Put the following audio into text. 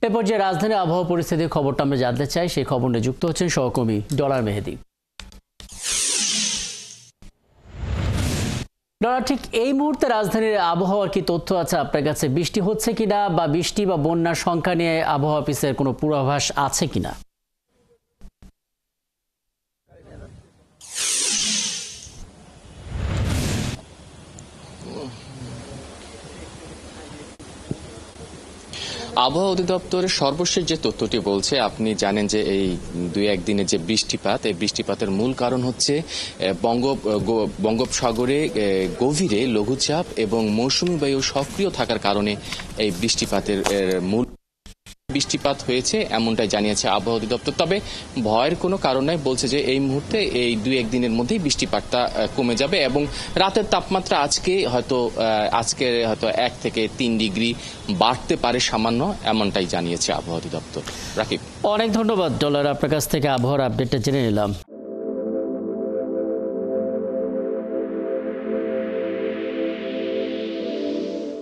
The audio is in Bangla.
এরপর যে রাজধানীর আবহাওয়া পরিস্থিতির খবরটা আমরা জানতে চাই, সেই খবর নিয়ে যুক্ত হচ্ছেন সহকর্মী ডলার মেহেদী। ডলার, ঠিক এই মুহূর্তে রাজধানীর আবহাওয়ার কি তথ্য আছে আপনার কাছে? বৃষ্টি হচ্ছে কিনা, বা বৃষ্টি বা বন্যার সংখ্যা নিয়ে আবহাওয়া অফিসের কোনো পূর্বাভাস আছে কিনা? আবহাওয়া অধিদপ্তরের সর্বশেষ যে তথ্যটি বলছে, আপনি জানেন যে এই 2-1 দিনের যে বৃষ্টিপাত, এই বৃষ্টিপাতের মূল কারণ হচ্ছে বঙ্গোপসাগরে গভীরে লঘুচাপ এবং মৌসুমী বায়ু সক্রিয় থাকার কারণে এই বৃষ্টিপাতের মূল বৃষ্টিপাত হয়েছে, এমনটাই জানিয়েছে আবহাওয়া অধিদপ্তর। তবে ভয়ের কোনো কারণ নাই, বলছে যে এই মুহূর্তে এই 2-1 দিনের মধ্যেই বৃষ্টিপাতটা কমে যাবে এবং রাতের তাপমাত্রা আজকে হয়তো 1 থেকে 3 ডিগ্রি বাড়তে পারে সামান্য, এমনটাই জানিয়েছে আবহাওয়া অধিদপ্তর। রাকিব, অনেক ধন্যবাদ ডলার, আপনার কাছ থেকে আবহাওয়ার আপডেটটা জেনে নিলাম।